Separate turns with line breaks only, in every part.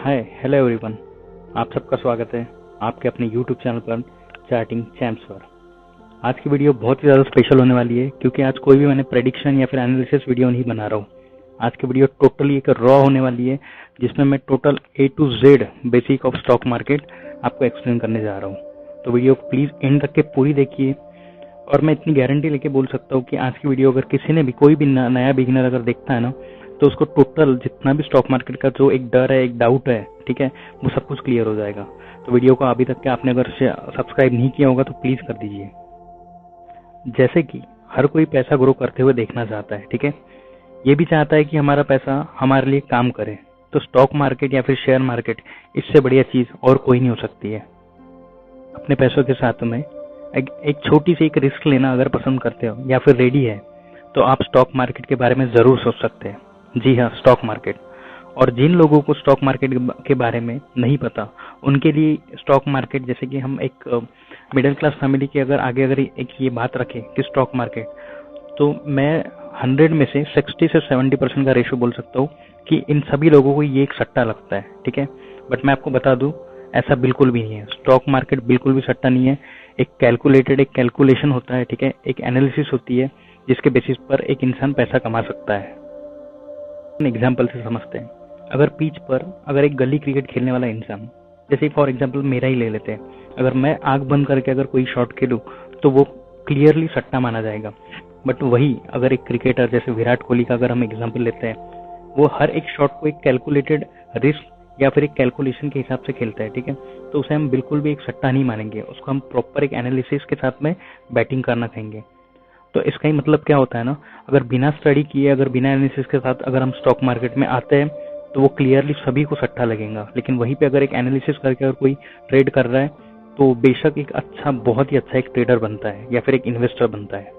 Hi hello everyone. आप सबका स्वागत है आपके अपने यूट्यूब चैनल पर चार्टिंग चैम्प्स पर। आज की वीडियो बहुत ही ज़्यादा स्पेशल होने वाली है क्योंकि आज कोई भी मैंने प्रेडिक्शन या फिर एनालिसिस वीडियो नहीं बना रहा हूँ। आज की वीडियो टोटली एक रॉ होने वाली है जिसमें मैं total A to Z basic of stock market आपको एक्सप्लेन करने जा रहा हूँ। तो वीडियो प्लीज़ एंड तक के पूरी देखिए और मैं इतनी गारंटी लेके बोल सकता हूँ कि आज की वीडियो अगर किसी ने भी कोई भी नया बिगिनर अगर देखता है ना तो उसको टोटल जितना भी स्टॉक मार्केट का जो एक डर है, एक डाउट है, ठीक है, वो सब कुछ क्लियर हो जाएगा। तो वीडियो को अभी तक के आपने अगर सब्सक्राइब नहीं किया होगा तो प्लीज कर दीजिए। जैसे कि हर कोई पैसा ग्रो करते हुए देखना चाहता है, ठीक है, ये भी चाहता है कि हमारा पैसा हमारे लिए काम करे। तो स्टॉक मार्केट या फिर शेयर मार्केट इससे बढ़िया चीज और कोई नहीं हो सकती है। अपने पैसों के साथ में एक छोटी सी एक रिस्क लेना अगर पसंद करते हो या फिर रेडी है तो आप स्टॉक मार्केट के बारे में जरूर सोच सकते हैं। जी हाँ, स्टॉक मार्केट। और जिन लोगों को स्टॉक मार्केट के बारे में नहीं पता उनके लिए स्टॉक मार्केट, जैसे कि हम एक मिडिल क्लास फैमिली की अगर एक ये बात रखें कि स्टॉक मार्केट, तो मैं 100 में से 60 से 70% का रेशो बोल सकता हूँ कि इन सभी लोगों को ये एक सट्टा लगता है, ठीक है। बट मैं आपको बता दूं ऐसा बिल्कुल भी नहीं है। स्टॉक मार्केट बिल्कुल भी सट्टा नहीं है। एक कैलकुलेशन होता है, ठीक है, एक एनालिसिस होती है जिसके बेसिस पर एक इंसान पैसा कमा सकता है। एग्जाम्पल से समझते हैं। अगर पिच पर अगर एक गली क्रिकेट खेलने वाला इंसान, जैसे फॉर एग्जाम्पल मेरा ही ले लेते हैं, अगर मैं आंख बंद करके अगर कोई शॉट खेलूं तो वो क्लियरली सट्टा माना जाएगा। बट वही अगर एक क्रिकेटर जैसे विराट कोहली का अगर हम एग्जाम्पल लेते हैं, वो हर एक शॉट को एक कैलकुलेटेड रिस्क या फिर एक कैलकुलेशन के हिसाब से खेलता है, ठीक है, तो उसे हम बिल्कुल भी एक सट्टा नहीं मानेंगे। उसको हम प्रॉपर एक एनालिसिस के साथ में बैटिंग करना कहेंगे। तो इसका ही मतलब क्या होता है ना, अगर बिना स्टडी किए, अगर बिना एनालिसिस के साथ अगर हम स्टॉक मार्केट में आते हैं तो वो क्लियरली सभी को सट्टा लगेगा। लेकिन वहीं पे अगर एक एनालिसिस करके अगर कोई ट्रेड कर रहा है तो बेशक एक अच्छा, बहुत ही अच्छा एक ट्रेडर बनता है या फिर एक इन्वेस्टर बनता है।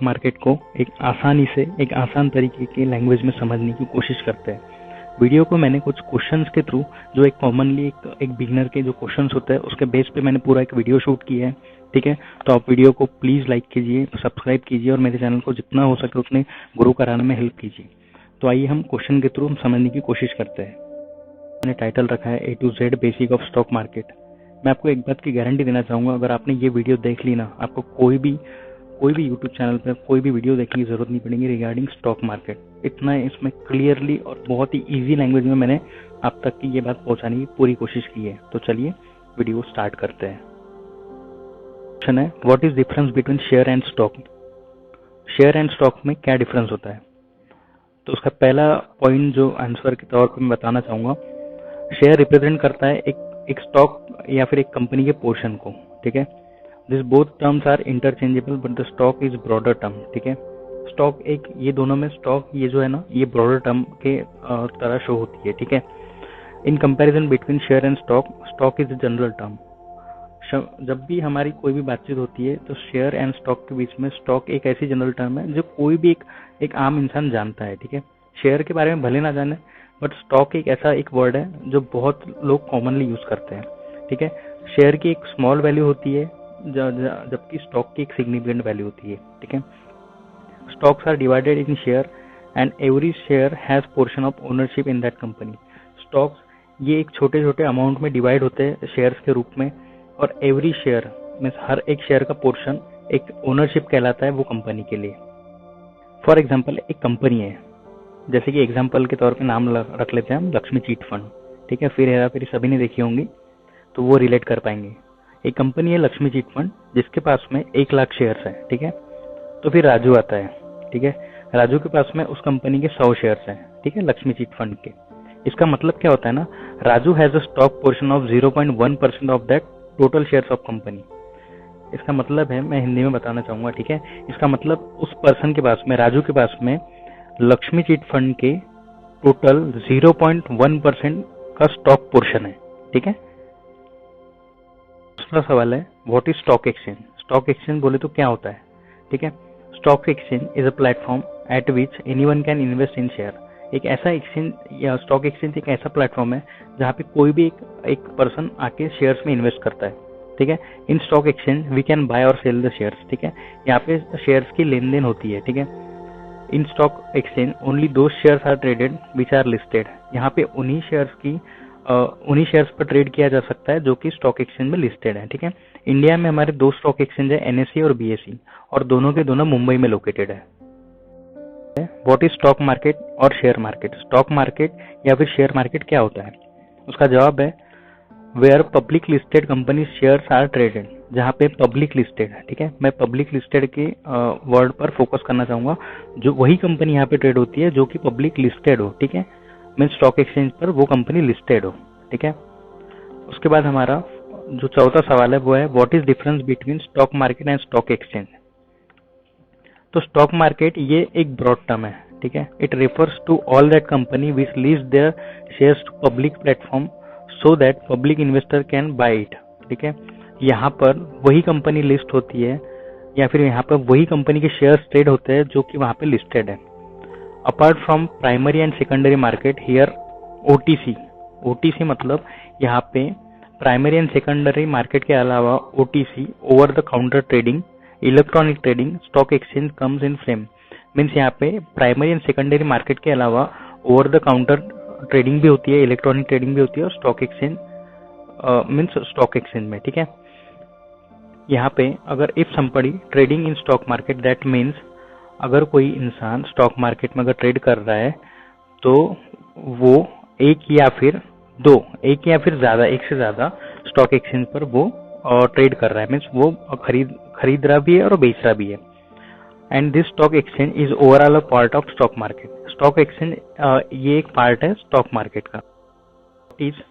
मार्केट को एक आसानी से, एक आसान तरीके की लैंग्वेज में समझने की कोशिश करते हैं। वीडियो को मैंने कुछ क्वेश्चंस के थ्रू, जो एक कॉमनली एक बिगिनर के जो क्वेश्चंस होते हैं उसके बेस पे मैंने पूरा एक वीडियो शूट किया है, ठीक है। तो आप वीडियो को प्लीज लाइक कीजिए, सब्सक्राइब कीजिए और मेरे चैनल को जितना हो सके उतने ग्रो कराने में हेल्प कीजिए। तो आइए हम क्वेश्चन के थ्रू समझने की कोशिश करते हैं। मैंने टाइटल रखा है A to Z basic of stock market. मैं आपको एक बात की गारंटी देना चाहूंगा, अगर आपने ये वीडियो देख ली ना, आपको कोई भी यूट्यूब चैनल पर कोई भी वीडियो देखने की जरूरत नहीं पड़ेगी रिगार्डिंग स्टॉक मार्केट। इतना इसमें क्लियरली और बहुत ही इजी लैंग्वेज में मैंने आप तक की ये बात पहुंचाने की पूरी कोशिश की है। तो चलिए वीडियो स्टार्ट करते हैं। क्वेश्चन है, what is difference between share and stock. Share and stock में क्या डिफरेंस होता है? तो उसका पहला पॉइंट जो आंसर के तौर पर मैं बताना चाहूंगा, शेयर रिप्रेजेंट करता है एक स्टॉक या फिर एक कंपनी के पोर्शन को, ठीक है। This both terms are interchangeable but the stock is broader term, ठीक है। स्टॉक एक, ये दोनों में स्टॉक ये जो है ना, ये ब्रॉडर टर्म के तरह शो होती है, ठीक है। In comparison between share and stock, stock is general term. जब भी हमारी कोई भी बातचीत होती है तो शेयर एंड स्टॉक के बीच में स्टॉक एक ऐसी जनरल टर्म है जो कोई भी एक आम इंसान जानता है, ठीक है। शेयर के बारे में भले ना जाने बट स्टॉक एक ऐसा एक वर्ड है जो बहुत लोग कॉमनली यूज करते हैं, ठीक है। शेयर की एक स्मॉल वैल्यू होती है जबकि स्टॉक की एक सिग्निफिकेंट वैल्यू होती है, ठीक है। Stocks are divided in share and every share has portion of ownership in that company. Stocks ये एक छोटे छोटे अमाउंट में डिवाइड होते हैं शेयर्स के रूप में, और एवरी शेयर मीन्स हर एक शेयर का पोर्शन एक ओनरशिप कहलाता है वो कंपनी के लिए। फॉर एग्जाम्पल एक कंपनी है, जैसे कि एग्जाम्पल के तौर पे नाम रख लेते हैं हम लक्ष्मी चिट फंड, ठीक है। फिर हेरा फेरी सभी ने देखी होंगी तो वो रिलेट कर पाएंगे। एक कंपनी है लक्ष्मी चिट फंड जिसके पास में 1 लाख शेयर्स है, ठीक है। तो फिर राजू आता है, ठीक है। राजू के पास में उस कंपनी के 100 शेयर्स हैं, ठीक है, लक्ष्मी चिट फंड के। इसका मतलब क्या होता है ना, Raju has a stock portion of 0.1% of that total shares of company. इसका मतलब है, मैं हिंदी में बताना चाहूंगा, ठीक है। इसका मतलब उस पर्सन के पास में, राजू के पास में लक्ष्मी चिट फंड के टोटल 0.1% का स्टॉक पोर्शन है, ठीक है। दूसरा सवाल है, what is stock exchange. Stock exchange बोले तो क्या होता है, ठीक है। Stock exchange is a platform eight which anyone can invest in share. एक ऐसा एक्सचेंज या स्टॉक एक्सचेंज एक ऐसा प्लेटफॉर्म है जहाँ पे कोई भी एक पर्सन आके शेयर्स में इन्वेस्ट करता है, ठीक है। In stock exchange we can buy और सेल द शेयर्स, ठीक है। यहाँ पे शेयर्स की लेन देन होती है, ठीक है। In stock exchange only those shares are traded which are listed. यहाँ पे उन्हीं शेयर्स पर ट्रेड किया जा सकता है जो कि स्टॉक एक्सचेंज में लिस्टेड है। ठीक है, इंडिया में हमारे दो स्टॉक एक्सचेंज है, एनएसई और बीएसई, और दोनों के दोनों मुंबई में लोकेटेड है। व्हाट इज स्टॉक मार्केट और शेयर मार्केट? स्टॉक मार्केट या फिर शेयर मार्केट क्या होता है? उसका जवाब है where public listed company shares are traded. जहाँ पे पब्लिक लिस्टेड है, ठीक है, मैं पब्लिक लिस्टेड के वर्ड पर फोकस करना चाहूंगा। जो वही कंपनी यहाँ पे ट्रेड होती है जो कि पब्लिक लिस्टेड हो। ठीक है, मीन स्टॉक एक्सचेंज पर वो कंपनी लिस्टेड हो। ठीक है, उसके बाद हमारा जो चौथा सवाल है वो है what is difference between stock market and stock exchange. तो स्टॉक मार्केट ये एक ब्रॉड टर्म है। ठीक है, it refers to all that company which lease their shares to public platform so that public investor can buy it. ठीक है, यहाँ पर वही कंपनी लिस्ट होती है या फिर यहाँ पर वही कंपनी के शेयर्स ट्रेड होते हैं जो कि वहाँ पे लिस्टेड है। Apart from primary and secondary market here OTC. OTC मतलब यहाँ पे प्राइमरी एंड सेकेंडरी मार्केट के अलावा OTC over the counter trading, electronic trading, stock exchange comes in frame. Means यहाँ पे प्राइमरी एंड सेकेंडरी मार्केट के अलावा ओवर द काउंटर ट्रेडिंग भी होती है, इलेक्ट्रॉनिक ट्रेडिंग भी होती है और stock exchange means stock exchange में। ठीक है, यहाँ पे अगर if somebody trading in stock market that means अगर कोई इंसान स्टॉक मार्केट में अगर ट्रेड कर रहा है तो वो एक या फिर ज्यादा, एक से ज्यादा स्टॉक एक्सचेंज पर वो ट्रेड कर रहा है। मीन्स वो खरीद रहा भी है और बेच रहा भी है। And this stock exchange is overall a part of stock market. Stock exchange ये एक पार्ट है स्टॉक मार्केट का। Is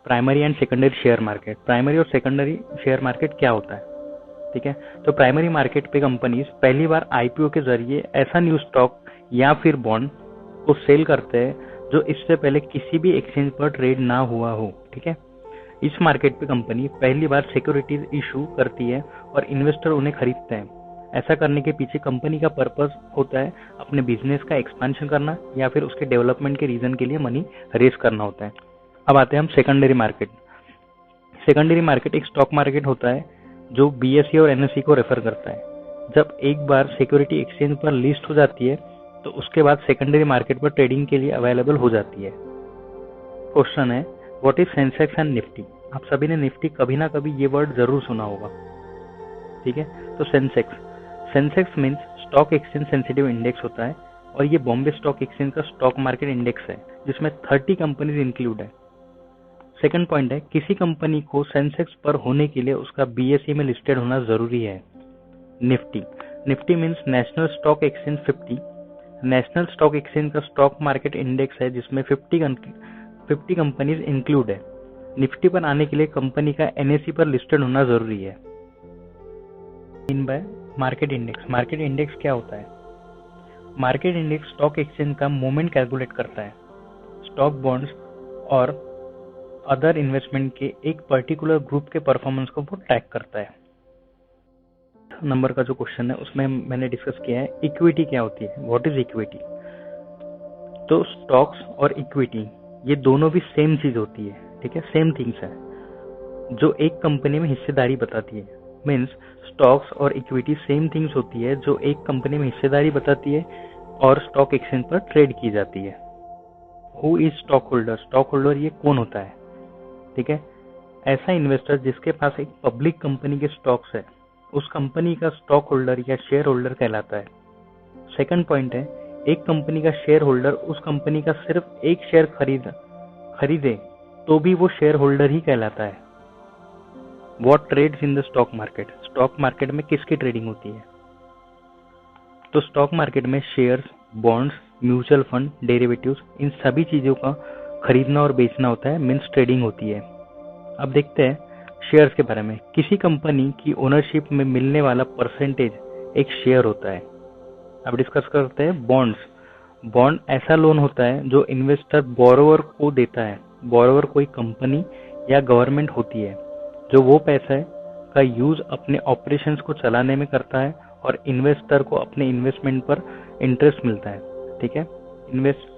primary and secondary share market. Primary और सेकेंडरी शेयर मार्केट क्या होता है? ठीक है, तो प्राइमरी मार्केट पे कंपनीज पहली बार आईपीओ के जरिए ऐसा न्यू स्टॉक या फिर बॉन्ड को सेल करते हैं जो इससे पहले किसी भी एक्सचेंज पर ट्रेड ना हुआ हो। ठीक है, इस मार्केट पे कंपनी पहली बार सिक्योरिटीज इशू करती है और इन्वेस्टर उन्हें खरीदते हैं। ऐसा करने के पीछे कंपनी का पर्पस होता है अपने बिजनेस का एक्सपेंशन करना या फिर उसके डेवलपमेंट के रीजन के लिए मनी रेज करना होता है। अब आते हैं हम सेकेंडरी मार्केट। सेकेंडरी मार्केट एक स्टॉक मार्केट होता है जो बीएसई और एनएसई को रेफर करता है। जब एक बार सिक्योरिटी एक्सचेंज पर लिस्ट हो जाती है तो उसके बाद सेकेंडरी मार्केट पर ट्रेडिंग के लिए अवेलेबल हो जाती है। क्वेश्चन है what is Sensex and Nifty. आप सभी ने निफ्टी कभी ना कभी ये वर्ड जरूर सुना होगा। ठीक है, तो Sensex means stock exchange sensitive index होता है और ये बॉम्बे स्टॉक एक्सचेंज का स्टॉक मार्केट इंडेक्स है जिसमें 30 कंपनीज इंक्लूड है। सेकंड पॉइंट है किसी कंपनी को सेंसेक्स पर होने के लिए उसका बीएसई में लिस्टेड होना जरूरी है। Nifty means national stock exchange 50। National stock exchange का स्टॉक मार्केट इंडेक्स है जिसमें 50 कंपनीज इंक्लूड है। निफ्टी पर आने के लिए कंपनी का एनएसई पर लिस्टेड होना जरूरी है। In by market index. Market index क्या होता है? मार्केट इंडेक्स स्टॉक एक्सचेंज का मूवमेंट कैलकुलेट करता है। स्टॉक, बॉन्ड्स और अदर इन्वेस्टमेंट के एक पर्टिकुलर ग्रुप के परफॉर्मेंस को वो ट्रैक करता है। नंबर का जो क्वेश्चन है उसमें मैंने डिस्कस किया है इक्विटी क्या होती है, व्हाट इज इक्विटी। तो स्टॉक्स और इक्विटी ये दोनों भी सेम चीज होती है। ठीक है, सेम थिंग्स है जो एक कंपनी में हिस्सेदारी बताती है। मीन्स स्टॉक्स और इक्विटी सेम थिंग्स होती है जो एक कंपनी में हिस्सेदारी बताती है और स्टॉक एक्सचेंज पर ट्रेड की जाती है। Who is stock holder. Stock holder ये कौन होता है? ठीक है, ऐसा इन्वेस्टर जिसके पास एक पब्लिक कंपनी के स्टॉक्स है उस कंपनी का स्टॉक होल्डर या शेयर होल्डर कहलाता है। सेकंड पॉइंट है एक कंपनी का शेयर होल्डर उस कंपनी का सिर्फ एक शेयर खरीदे तो भी वो शेयर होल्डर ही कहलाता है। What trades in the stock market. Stock market में किसकी ट्रेडिंग होती है? तो स्टॉक मार्केट में shares, bonds, mutual fund, derivatives इन सभी चीजों का खरीदना और बेचना होता है, मीन्स ट्रेडिंग होती है। अब देखते हैं शेयर्स के बारे में। किसी कंपनी की ओनरशिप में मिलने वाला परसेंटेज एक शेयर होता है। अब डिस्कस करते हैं बॉन्ड्स। बॉन्ड ऐसा लोन होता है जो इन्वेस्टर बोरोवर को देता है। बोरोवर कोई कंपनी या गवर्नमेंट होती है जो वो पैसा का यूज अपने ऑपरेशंस को चलाने में करता है और इन्वेस्टर को अपने इन्वेस्टमेंट पर इंटरेस्ट मिलता है। ठीक है,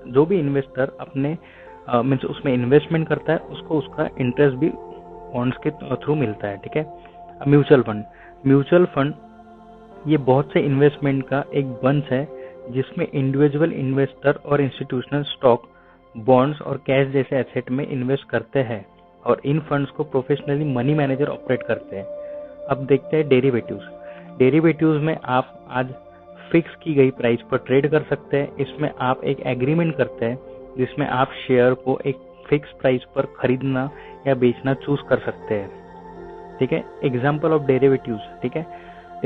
जो भी इन्वेस्टर अपने मीन्स उसमें इन्वेस्टमेंट करता है उसको उसका इंटरेस्ट भी बॉन्ड्स के थ्रू मिलता है। ठीक है, म्यूचुअल फंड ये बहुत से इन्वेस्टमेंट का एक बंच है जिसमें इंडिविजुअल इन्वेस्टर और इंस्टीट्यूशनल स्टॉक, बॉन्ड्स और कैश जैसे एसेट में इन्वेस्ट करते हैं और इन फंड्स को प्रोफेशनली मनी मैनेजर ऑपरेट करते हैं। अब देखते हैं डेरिवेटिव्स। डेरिवेटिव्स में आप आज फिक्स की गई प्राइस पर ट्रेड कर सकते हैं। इसमें आप एक एग्रीमेंट करते हैं जिसमें आप शेयर को एक फिक्स प्राइस पर खरीदना या बेचना चूज कर सकते हैं। ठीक है, एग्जाम्पल ऑफ डेरिवेटिव्स। ठीक है,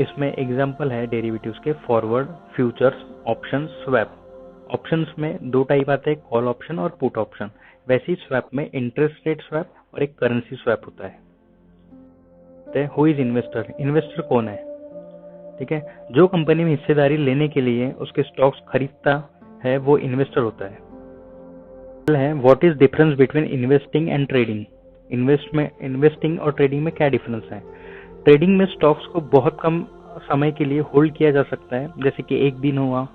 इसमें एग्जाम्पल है डेरिवेटिव्स के forward, futures, option, swap. Options में दो टाइप आते हैं, कॉल ऑप्शन और पुट ऑप्शन। वैसे ही स्वैप में इंटरेस्ट रेट स्वैप और एक करेंसी स्वैप होता है। Who is investor? इन्वेस्टर कौन है? ठीक है, जो कंपनी में हिस्सेदारी लेने के लिए उसके स्टॉक्स खरीदता है वो इन्वेस्टर होता है। What is difference between investing and trading? Investing और ट्रेडिंग में क्या डिफरेंस है? ट्रेडिंग में स्टॉक्स को बहुत कम समय के लिए होल्ड किया जा सकता है, जैसे कि एक दिन हुआ,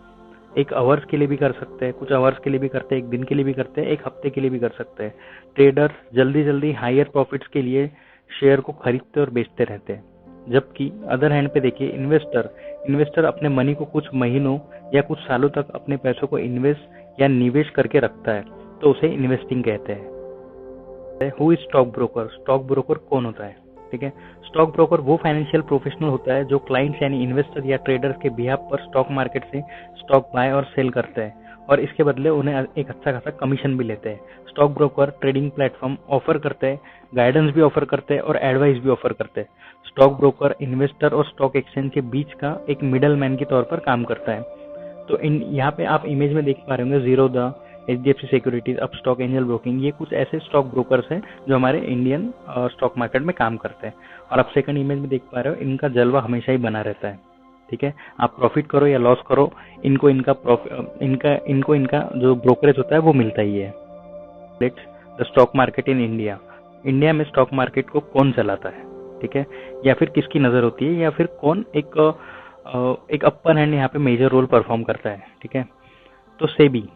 एक आवर्स के लिए भी कर सकते हैं, कुछ आवर्स के लिए भी करते हैं, एक दिन के लिए भी करते हैं, एक हफ्ते के लिए भी कर सकते हैं। ट्रेडर्स जल्दी जल्दी हायर प्रॉफिट्स के लिए शेयर को खरीदते और बेचते रहते हैं। जबकि अदर हैंड पे देखिए इन्वेस्टर अपने मनी को कुछ महीनों या कुछ सालों तक अपने पैसों को इन्वेस्ट या निवेश करके रखता है, तो उसे इन्वेस्टिंग कहते हैं। Who is stock broker? Stock broker कौन होता है? ठीक है, स्टॉक ब्रोकर वो फाइनेंशियल प्रोफेशनल होता है जो क्लाइंट्स यानी इन्वेस्टर या ट्रेडर्स के बिहाफ पर स्टॉक मार्केट से स्टॉक बाय और सेल करते हैं और इसके बदले उन्हें एक अच्छा खासा कमीशन भी लेते हैं। Stock broker trading platform offer करते हैं, गाइडेंस भी ऑफर करते हैं और एडवाइस भी ऑफर करते हैं। स्टॉक ब्रोकर इन्वेस्टर और स्टॉक एक्सचेंज के बीच का एक मिडल मैन के तौर पर काम करता है। तो यहाँ पे आप इमेज में देख पा रहे होंगे Zerodha, HDFC securities, Upstox, angel broking, ये कुछ ऐसे स्टॉक ब्रोकर्स हैं जो हमारे इंडियन स्टॉक मार्केट में काम करते हैं। और आप सेकंड इमेज में देख पा रहे हो, इनका जलवा हमेशा ही बना रहता है। ठीक है, आप प्रॉफिट करो या लॉस करो, इनको इनका जो ब्रोकरेज होता है वो मिलता ही है। The stock market in India. India में स्टॉक मार्केट को कौन चलाता है? ठीक है, या फिर किसकी नजर होती है, या फिर कौन एक अपर हैंड यहाँ पे मेजर रोल परफॉर्म करता है? ठीक है, तो SEBI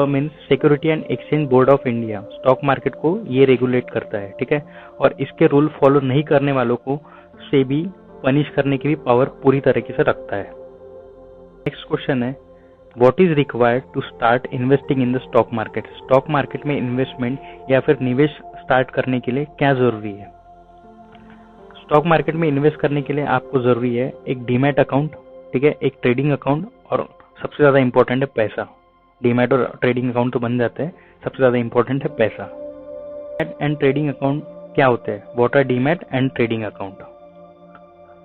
means security and exchange board of India stock market को ये रेगुलेट करता है। ठीक है, और इसके रूल फॉलो नहीं करने वालों को सेबी पनिश करने की भी पावर पूरी तरीके से रखता है। नेक्स्ट क्वेश्चन है, what is required to start investing in the stock market? Stock market में इन्वेस्टमेंट या फिर निवेश स्टार्ट करने के लिए क्या जरूरी है? स्टॉक मार्केट में इन्वेस्ट करने के लिए आपको जरूरी है एक डीमैट अकाउंट, ठीक है, एक ट्रेडिंग अकाउंट और सबसे ज्यादा इंपॉर्टेंट है पैसा। डीमैट और ट्रेडिंग अकाउंट तो बन जाते हैं, सबसे ज्यादा इंपॉर्टेंट है पैसा। डीमैट एंड ट्रेडिंग अकाउंट क्या होते हैं? What are demat and trading account?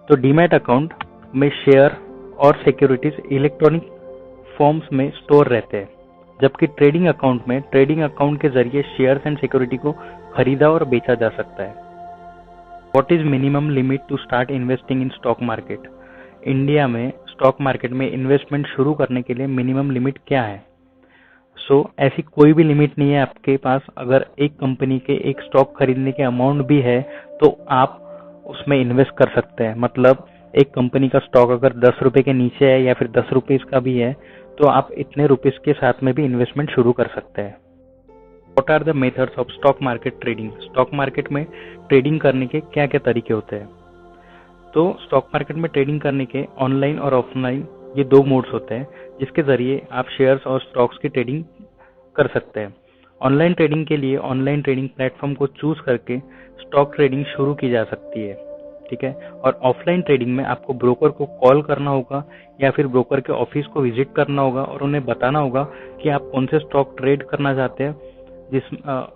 तो डीमैट अकाउंट में शेयर और सिक्योरिटीज इलेक्ट्रॉनिक फॉर्म्स में स्टोर रहते हैं, जबकि ट्रेडिंग अकाउंट में ट्रेडिंग अकाउंट के जरिए शेयर्स एंड सिक्योरिटी को खरीदा और बेचा जा सकता है। What is minimum limit to start investing in stock market? India में स्टॉक मार्केट में इन्वेस्टमेंट शुरू करने के लिए मिनिमम लिमिट क्या है? ऐसी कोई भी लिमिट नहीं है आपके पास। अगर एक कंपनी के एक स्टॉक खरीदने के अमाउंट भी है तो आप उसमें इन्वेस्ट कर सकते हैं। मतलब एक कंपनी का स्टॉक अगर 10 रुपए के नीचे है या फिर 10 रुपीज का भी है तो आप इतने रुपीज के साथ में भी इन्वेस्टमेंट शुरू कर सकते हैं। What are the methods of stock market trading? Stock market में ट्रेडिंग करने के क्या क्या तरीके होते हैं? तो स्टॉक मार्केट में ट्रेडिंग करने के ऑनलाइन और ऑफलाइन ये दो मोड्स होते हैं जिसके जरिए आप शेयर्स और स्टॉक्स की ट्रेडिंग कर सकते हैं। ऑनलाइन ट्रेडिंग के लिए ऑनलाइन ट्रेडिंग प्लेटफॉर्म को चूज करके स्टॉक ट्रेडिंग शुरू की जा सकती है। ठीक है, और ऑफलाइन ट्रेडिंग में आपको ब्रोकर को कॉल करना होगा या फिर ब्रोकर के ऑफिस को विजिट करना होगा और उन्हें बताना होगा कि आप कौन से स्टॉक ट्रेड करना चाहते हैं,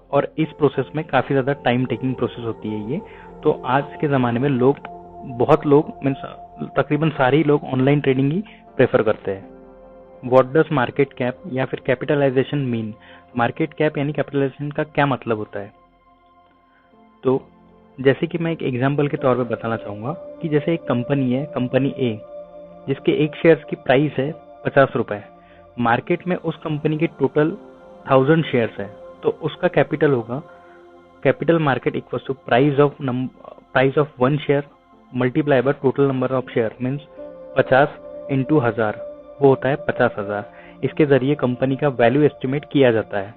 और इस प्रोसेस में काफी ज्यादा टाइम टेकिंग प्रोसेस होती है ये। तो आज के जमाने में बहुत लोग मीन्स तकरीबन सारे ही लोग ऑनलाइन ट्रेडिंग ही प्रेफर करते हैं। व्हाट डज मार्केट कैप या फिर कैपिटलाइजेशन मीन? मार्केट कैप यानी कैपिटलाइजेशन का क्या मतलब होता है? तो जैसे कि मैं एक एग्जांपल के तौर पे बताना चाहूंगा कि जैसे एक कंपनी है, कंपनी ए, जिसके एक शेयर की प्राइस है 50 रुपए, मार्केट में उस कंपनी के टोटल 1000 शेयर्स है, तो उसका कैपिटल होगा capital market equals to price of one share multiply by total number of share means 50 into 1000, वो होता है 50,000। इसके जरिए कंपनी का वैल्यू एस्टिमेट किया जाता है।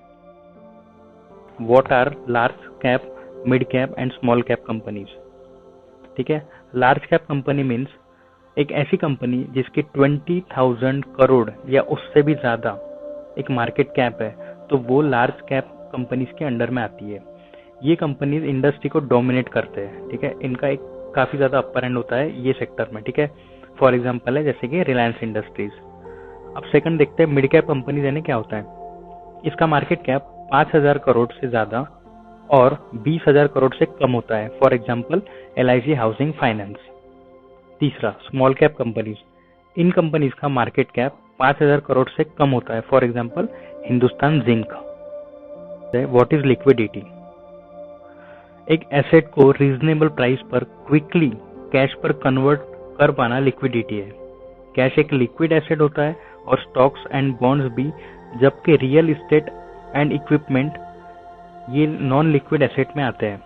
What are large cap, mid cap and small cap companies? ठीक है, लार्ज कैप कंपनी मीन्स एक ऐसी कंपनी जिसकी 20,000 करोड़ या उससे भी ज़्यादा एक मार्केट कैप है, तो वो लार्ज कैप कंपनीज के अंडर में आती है। ये कंपनीज इंडस्ट्री को डोमिनेट करते हैं, ठीक है। इनका एक काफ़ी ज़्यादा अपर एंड होता है ये सेक्टर में, ठीक है। फॉर एग्जाम्पल है जैसे कि रिलायंस इंडस्ट्रीज। अब सेकंड देखते हैं मिड कैप कंपनीज यानी क्या होता है। इसका मार्केट कैप 5,000 करोड़ से ज़्यादा और 20,000 करोड़ से कम होता है। For example LIC housing finance. तीसरा स्मॉल कैप कंपनीज। इन कंपनीज का मार्केट कैप 5,000 करोड़ से कम होता है। For example Hindustan zinc. What is liquidity? एक एसेट को रीजनेबल प्राइस पर क्विकली कैश पर कन्वर्ट कर पाना लिक्विडिटी है। कैश एक लिक्विड एसेट होता है और स्टॉक्स एंड बॉन्ड्स भी, जबकि रियल एस्टेट एंड इक्विपमेंट ये नॉन लिक्विड एसेट में आते हैं।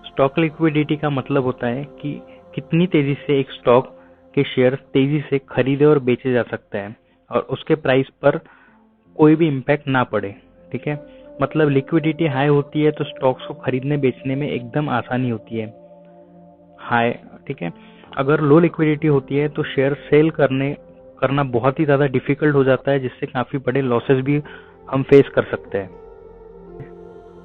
स्टॉक लिक्विडिटी का मतलब होता है कि कितनी तेजी से एक स्टॉक के शेयर तेजी से खरीदे और बेचे जा सकते हैं और उसके प्राइस पर कोई भी इम्पैक्ट ना पड़े, ठीक है। मतलब लिक्विडिटी हाई होती है तो स्टॉक्स को खरीदने बेचने में एकदम आसानी होती है, हाई, ठीक है। अगर लो लिक्विडिटी होती है तो शेयर सेल करना बहुत ही ज्यादा डिफिकल्ट हो जाता है, जिससे काफी बड़े लॉसेस भी हम फेस कर सकते हैं।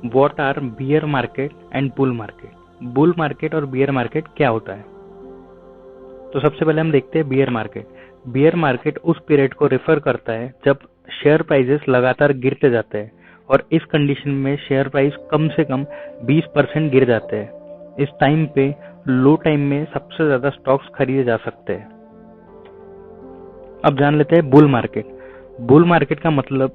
What are bear market and bull market? Bull market और बियर मार्केट क्या होता है? तो सबसे पहले हम देखते हैं बियर मार्केट। बियर मार्केट उस पीरियड को रेफर करता है जब शेयर प्राइसेस लगातार गिरते जाते हैं और इस कंडीशन में शेयर प्राइस कम से कम 20% गिर जाते हैं। इस टाइम पे लो टाइम में सबसे ज्यादा स्टॉक्स खरीदे जा सकते हैं। अब जान लेते हैं बुल मार्केट। बुल मार्केट का मतलब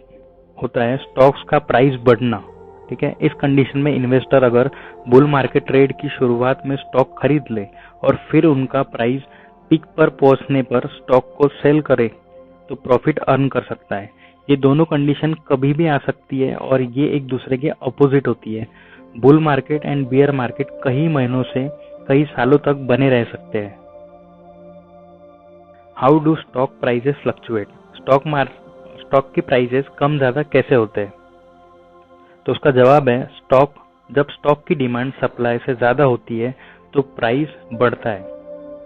होता है स्टॉक्स का प्राइस बढ़ना, ठीक है। इस कंडीशन में इन्वेस्टर अगर बुल मार्केट ट्रेड की शुरुआत में स्टॉक खरीद ले और फिर उनका प्राइस पीक पर पहुंचने पर स्टॉक को सेल करे तो प्रॉफिट अर्न कर सकता है। ये दोनों कंडीशन कभी भी आ सकती है और ये एक दूसरे के अपोजिट होती है। Bull market and beer market कई महीनों से कई सालों तक बने रह सकते हैं। How do stock prices fluctuate? Stock की प्राइसेस कम ज्यादा कैसे होते हैं? तो उसका जवाब है जब स्टॉक की डिमांड सप्लाई से ज्यादा होती है तो प्राइस बढ़ता है।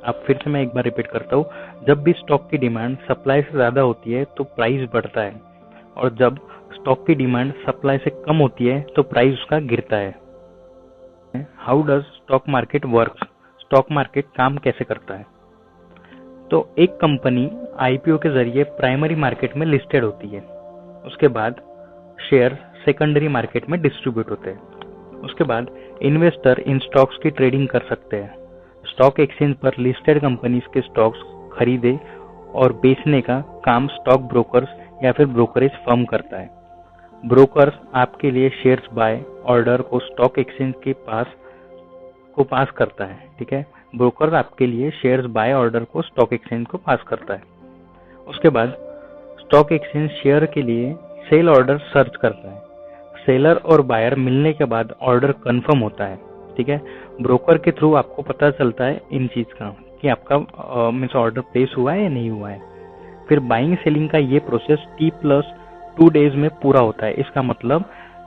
अब फिर से मैं एक बार रिपीट करता हूँ, जब भी स्टॉक की डिमांड सप्लाई से ज्यादा होती है तो प्राइस बढ़ता है और जब स्टॉक की डिमांड सप्लाई से कम होती है तो प्राइस उसका गिरता है। How does stock market work? Stock market काम कैसे करता है? तो एक कंपनी IPO के जरिए प्राइमरी मार्केट में लिस्टेड होती है। उसके बाद शेयर सेकेंडरी मार्केट में डिस्ट्रीब्यूट होते हैं। उसके बाद इन्वेस्टर इन स्टॉक्स की ट्रेडिंग कर सकते हैं। स्टॉक एक्सचेंज पर लिस्टेड कंपनीज के स्टॉक्स खरीदे और बेचने का काम स्टॉक ब्रोकर्स या फिर ब्रोकरेज फर्म करता है। ब्रोकर्स आपके लिए शेयर्स बाय ऑर्डर को स्टॉक एक्सचेंज के पास करता है, ठीक है। ब्रोकर आपके लिए शेयर्स बाय ऑर्डर को स्टॉक एक्सचेंज को पास करता है। उसके बाद स्टॉक एक्सचेंज शेयर के लिए सेल ऑर्डर सर्च करता है। सेलर और बायर मिलने के बाद ऑर्डर कंफर्म होता है, ठीक है। ब्रोकर के थ्रू आपको पता चलता है इन चीज का कि आपका मीन्स ऑर्डर प्लेस हुआ है या नहीं हुआ है। फिर बाइंग सेलिंग का ये प्रोसेस T+2 डेज में पूरा होता है। इसका मतलब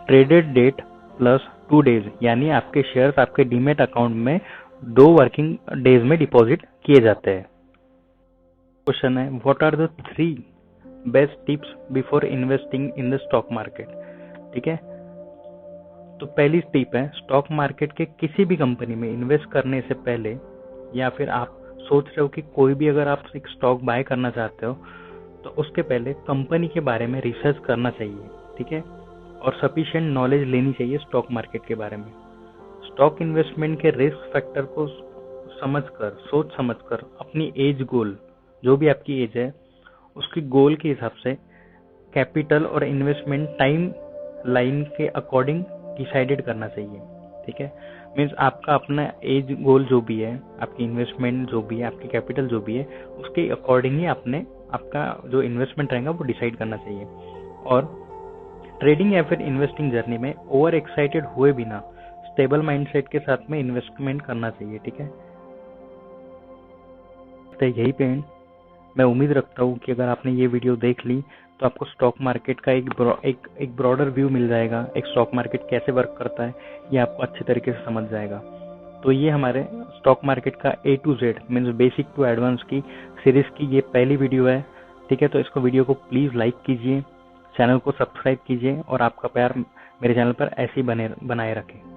ट्रेडेड डेट प्लस 2 डेज, यानी आपके शेयर्स आपके डीमेट अकाउंट में 2 वर्किंग डेज में डिपॉजिट किए जाते हैं। क्वेश्चन है, what are the 3 best tips before investing in the stock market? ठीक है, तो पहली टिप है, स्टॉक मार्केट के किसी भी कंपनी में इन्वेस्ट करने से पहले या फिर आप सोच रहे हो कि कोई भी अगर आप एक स्टॉक बाय करना चाहते हो तो उसके पहले कंपनी के बारे में रिसर्च करना चाहिए, ठीक है, और सफिशिएंट नॉलेज लेनी चाहिए स्टॉक मार्केट के बारे में। स्टॉक इन्वेस्टमेंट के रिस्क फैक्टर को सोच समझकर अपनी एज गोल, जो भी आपकी एज है उसकी गोल के हिसाब से कैपिटल और इन्वेस्टमेंट टाइम लाइन के अकॉर्डिंग डिसाइडेड करना चाहिए, ठीक है। मीन्स आपका अपना एज गोल जो भी है, आपकी इन्वेस्टमेंट जो भी है, आपकी कैपिटल जो भी है, उसके अकॉर्डिंग ही आपका जो इन्वेस्टमेंट रहेगा वो डिसाइड करना चाहिए। और ट्रेडिंग या फिर इन्वेस्टिंग जर्नी में ओवर एक्साइटेड हुए बिना स्टेबल माइंडसेट के साथ में इन्वेस्टमेंट करना चाहिए, ठीक है। तो यही पे मैं उम्मीद रखता हूँ कि अगर आपने ये वीडियो देख ली तो आपको स्टॉक मार्केट का एक ब्रॉडर व्यू मिल जाएगा, एक स्टॉक मार्केट कैसे वर्क करता है ये आपको अच्छे तरीके से समझ जाएगा। तो ये हमारे स्टॉक मार्केट का A to Z means basic to advance की सीरीज की ये पहली वीडियो है। ठीक है, तो इसको वीडियो को प्लीज लाइक कीजिए, चैनल को सब्सक्राइब कीजिए और आपका प्यार मेरे चैनल पर ऐसे ही बनाए रखें।